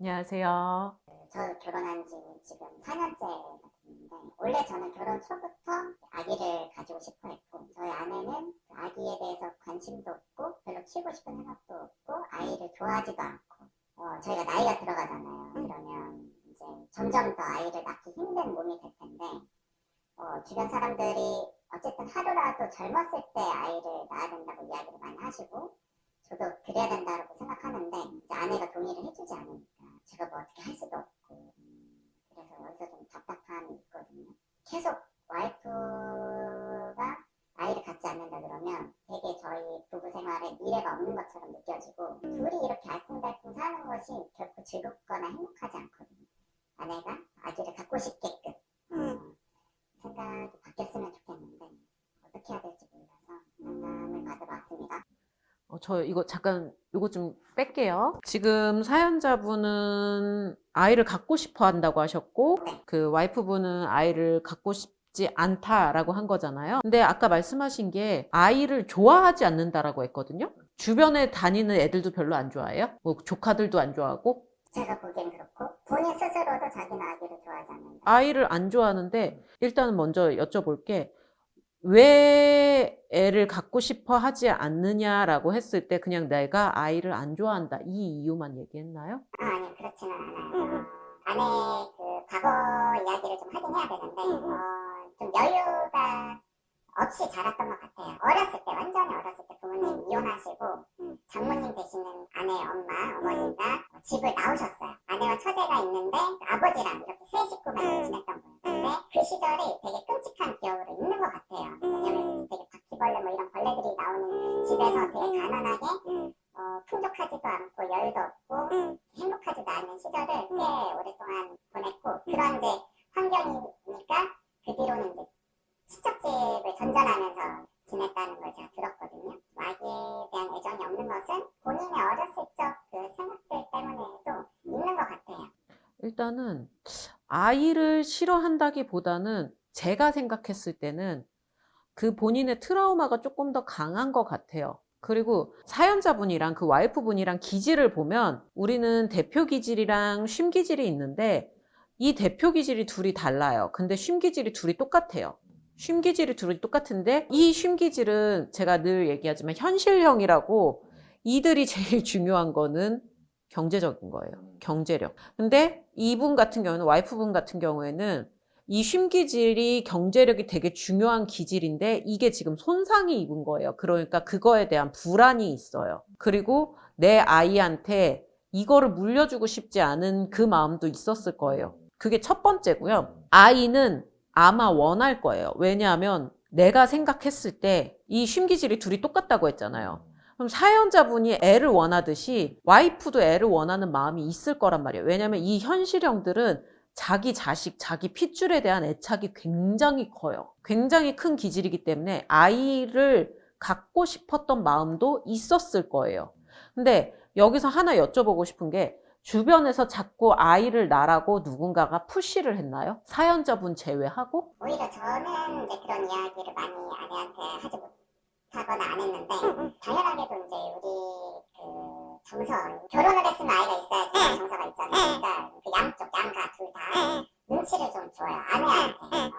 안녕하세요. 저 결혼한 지 지금 4년째가 됐는데, 원래 저는 결혼 초부터 아기를 가지고 싶어 했고, 저희 아내는 그 아기에 대해서 관심도 없고, 별로 키우고 싶은 생각도 없고, 아이를 좋아하지도 않고, 저희가 나이가 들어가잖아요. 그러면 이제 점점 더 아이를 낳기 힘든 몸이 될 텐데, 주변 사람들이 어쨌든 하루라도 젊었을 때 아이를 낳아야 된다고 이야기를 많이 하시고, 저도 그래야 된다고 생각하는데 이제 아내가 동의를 해주지 않으니까 제가 뭐 어떻게 할 수도 없고, 그래서 여기서 좀 답답함이 있거든요. 계속 와이프가 아이를 갖지 않는다 그러면 되게 저희 부부 생활에 미래가 없는 것처럼 느껴지고, 둘이 이렇게 알콩달콩 사는 것이 결코 즐겁거나 행복하지 않거든요. 아내가 아기를 갖고 싶게끔 생각이 바뀌었으면 좋겠는데 어떻게 해야 될지 몰라서 상담을 받으러 왔습니다. 저 이거 잠깐 이거 좀 뺄게요. 지금 사연자분은 아이를 갖고 싶어 한다고 하셨고, 그 와이프분은 아이를 갖고 싶지 않다라고 한 거잖아요. 근데 아까 말씀하신 게 아이를 좋아하지 않는다라고 했거든요. 주변에 다니는 애들도 별로 안 좋아해요? 뭐 조카들도 안 좋아하고? 제가 보기엔 그렇고, 본인 스스로도 자기는 아기를 좋아하지 않는다. 아이를 안 좋아하는데, 일단은 먼저 여쭤볼게. 왜 애를 갖고 싶어 하지 않느냐라고 했을 때 그냥 내가 아이를 안 좋아한다, 이 이유만 얘기했나요? 아니, 그렇지는 않아요. 아내 그 과거 이야기를 좀 하긴 해야 되는데, 좀 여유가 없이 자랐던 것 같아요. 어렸을 때, 완전히 어렸을 때 부모님 이혼하시고 장모님 되시는 아내 어머니가 집을 나오셨어요. 아내와 처제가 있는데 아버지랑 이렇게 세 식구만 지냈던 거예요. 근데 그 시절이 되게 끔찍한 기억으로 있는 것 같아요. 왜냐면 되게 바퀴벌레 뭐 이런 벌레들이 나오는 집에서 되게 가난하게, 풍족하지도 않고 여유도 없고 행복하지도 않은 시절을 꽤 오랫동안 보냈고, 그런 이제 환경이니까 그 뒤로는 이제 친척집을 전전하면서 지냈다는 걸 제가 들었거든요. 아기에 대한 애정이 없는 것은 본인의 어렸을 적 그 생각들 때문에도 있는 것 같아요. 일단은 아이를 싫어한다기보다는 제가 생각했을 때는 그 본인의 트라우마가 조금 더 강한 것 같아요. 그리고 사연자분이랑 그 와이프분이랑 기질을 보면 우리는 대표 기질이랑 쉼 기질이 있는데, 이 대표 기질이 둘이 달라요. 근데 쉼 기질이 둘이 똑같아요. 쉼 기질이 둘이 똑같은데, 이 쉼 기질은 제가 늘 얘기하지만 현실형이라고, 이들이 제일 중요한 거는 경제적인 거예요. 경제력. 근데 이분 같은 경우는, 와이프분 같은 경우에는 이 쉼 기질이 경제력이 되게 중요한 기질인데 이게 지금 손상이 입은 거예요. 그러니까 그거에 대한 불안이 있어요. 그리고 내 아이한테 이거를 물려주고 싶지 않은 그 마음도 있었을 거예요. 그게 첫 번째고요. 아이는 아마 원할 거예요. 왜냐하면 내가 생각했을 때 이 쉼 기질이 둘이 똑같다고 했잖아요. 그럼 사연자분이 애를 원하듯이 와이프도 애를 원하는 마음이 있을 거란 말이에요. 왜냐하면 이 현실형들은 자기 자식, 자기 핏줄에 대한 애착이 굉장히 커요. 굉장히 큰 기질이기 때문에 아이를 갖고 싶었던 마음도 있었을 거예요. 근데 여기서 하나 여쭤보고 싶은 게, 주변에서 자꾸 아이를 낳으라고 누군가가 푸시를 했나요? 사연자분 제외하고? 오히려 저는 이제 그런 이야기를 많이 아내한테 하지 못하거나 안 했는데, 당연하게도 이제 우리 그 정서, 결혼을 했으면 아이가 있어야지 정서가 있잖아요. 그러니까 그 양쪽, 양가 둘 다 눈치를 좀 줘요, 아내한테.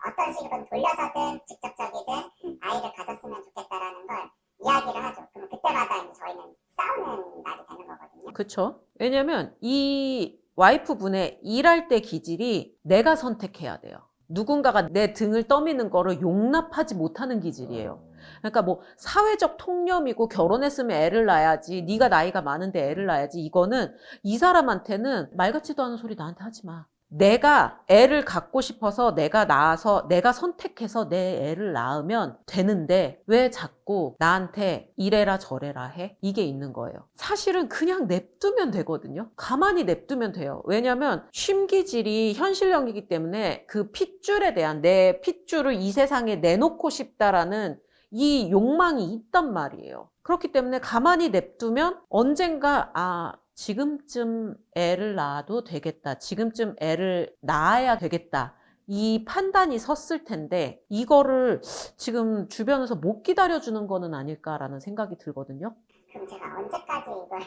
어떤 식으로든 돌려서든 직접적이든 아이를 가졌으면 좋겠다라는 걸 이야기를 하죠. 그럼 그때마다 이제 저희는 싸우는 날이 되는 거거든요. 그쵸? 왜냐면 이 와이프분의 일할 때 기질이 내가 선택해야 돼요. 누군가가 내 등을 떠미는 거를 용납하지 못하는 기질이에요. 그러니까 뭐 사회적 통념이고, 결혼했으면 애를 낳아야지, 네가 나이가 많은데 애를 낳아야지, 이거는 이 사람한테는 말 같지도 않은 소리 나한테 하지 마. 내가 애를 갖고 싶어서 내가 낳아서 내가 선택해서 내 애를 낳으면 되는데 왜 자꾸 나한테 이래라 저래라 해? 이게 있는 거예요. 사실은 그냥 냅두면 되거든요. 가만히 냅두면 돼요. 왜냐면 쉼기질이 현실형이기 때문에 그 핏줄에 대한, 내 핏줄을 이 세상에 내놓고 싶다라는 이 욕망이 있단 말이에요. 그렇기 때문에 가만히 냅두면 언젠가 지금쯤 애를 낳아도 되겠다, 지금쯤 애를 낳아야 되겠다, 이 판단이 섰을 텐데 이거를 지금 주변에서 못 기다려주는 거는 아닐까라는 생각이 들거든요. 그럼 제가 언제까지 이걸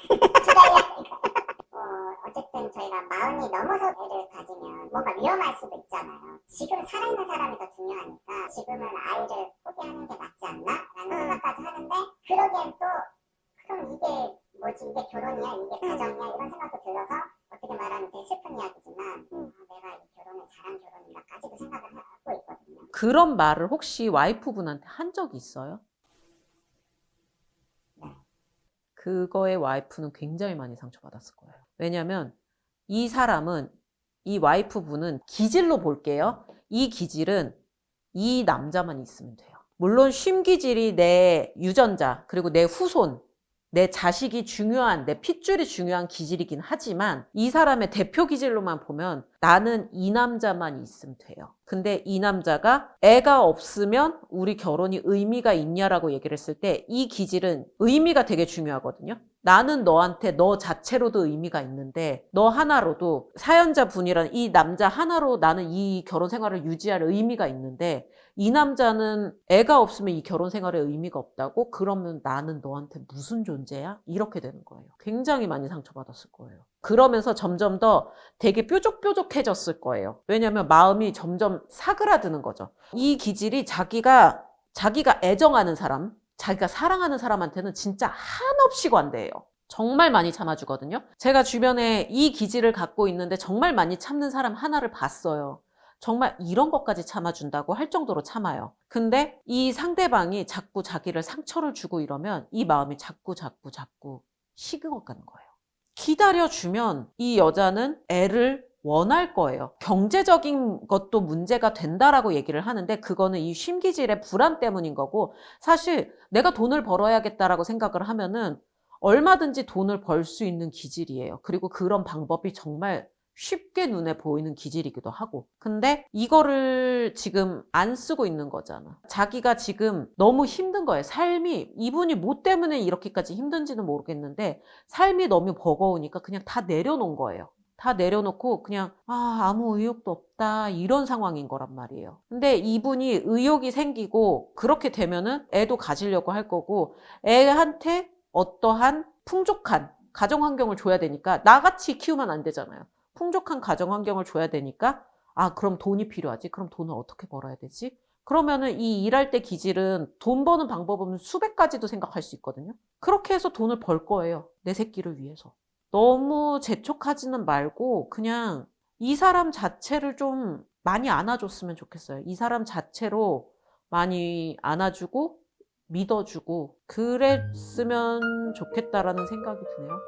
기다려야 될까요? 마흔이 넘어서 애를 가지면 뭔가 위험할 수도 있잖아요. 지금 살아있는 사람이 더 중요하니까 지금은 아이를 포기하는 게 낫지 않나? 라는 생각까지 하는데 그러기엔 또 그럼 이게 뭐지? 이게 결혼이야? 이게 가정이야? 이런 생각도 들어서 어떻게 말하면 되게 슬픈 이야기지만 내가 이 결혼을 잘한 결혼인가까지도 생각을 하고 있거든요. 그런 말을 혹시 와이프분한테 한 적이 있어요? 네. 그거에 와이프는 굉장히 많이 상처받았을 거예요. 왜냐면 이 사람은, 이 와이프분은 기질로 볼게요. 이 기질은 이 남자만 있으면 돼요. 물론 쉼기질이 내 유전자, 그리고 내 후손, 내 자식이 중요한, 내 핏줄이 중요한 기질이긴 하지만 이 사람의 대표 기질로만 보면 나는 이 남자만 있으면 돼요. 근데 이 남자가 애가 없으면 우리 결혼이 의미가 있냐라고 얘기를 했을 때 이 기질은 의미가 되게 중요하거든요. 나는 너한테 너 자체로도 의미가 있는데 너 하나로도 사연자분이란 이 남자 하나로 나는 이 결혼 생활을 유지할 의미가 있는데 이 남자는 애가 없으면 이 결혼 생활에 의미가 없다고? 그러면 나는 너한테 무슨 존재야? 이렇게 되는 거예요. 굉장히 많이 상처받았을 거예요. 그러면서 점점 더 되게 뾰족뾰족해졌을 거예요. 왜냐하면 마음이 점점 사그라드는 거죠. 이 기질이 자기가 애정하는 사람, 자기가 사랑하는 사람한테는 진짜 한없이 관대해요. 정말 많이 참아주거든요. 제가 주변에 이 기질을 갖고 있는데 정말 많이 참는 사람 하나를 봤어요. 정말 이런 것까지 참아준다고 할 정도로 참아요. 근데 이 상대방이 자꾸 자기를 상처를 주고 이러면 이 마음이 자꾸 식어가는 거예요. 기다려주면 이 여자는 애를 원할 거예요. 경제적인 것도 문제가 된다라고 얘기를 하는데 그거는 이 쉼기질의 불안 때문인 거고 사실 내가 돈을 벌어야겠다라고 생각을 하면은 얼마든지 돈을 벌 수 있는 기질이에요. 그리고 그런 방법이 정말 쉽게 눈에 보이는 기질이기도 하고. 근데 이거를 지금 안 쓰고 있는 거잖아. 자기가 지금 너무 힘든 거예요. 삶이 이분이 뭐 때문에 이렇게까지 힘든지는 모르겠는데 삶이 너무 버거우니까 그냥 다 내려놓은 거예요. 다 내려놓고 그냥 아무 의욕도 없다 이런 상황인 거란 말이에요. 근데 이분이 의욕이 생기고 그렇게 되면은 애도 가지려고 할 거고 애한테 어떠한 풍족한 가정 환경을 줘야 되니까 나같이 키우면 안 되잖아요. 풍족한 가정 환경을 줘야 되니까 그럼 돈이 필요하지. 그럼 돈을 어떻게 벌어야 되지? 그러면은 이 일할 때 기질은 돈 버는 방법은 수백 가지도 생각할 수 있거든요. 그렇게 해서 돈을 벌 거예요. 내 새끼를 위해서. 너무 재촉하지는 말고 그냥 이 사람 자체를 좀 많이 안아줬으면 좋겠어요. 이 사람 자체로 많이 안아주고 믿어주고 그랬으면 좋겠다라는 생각이 드네요.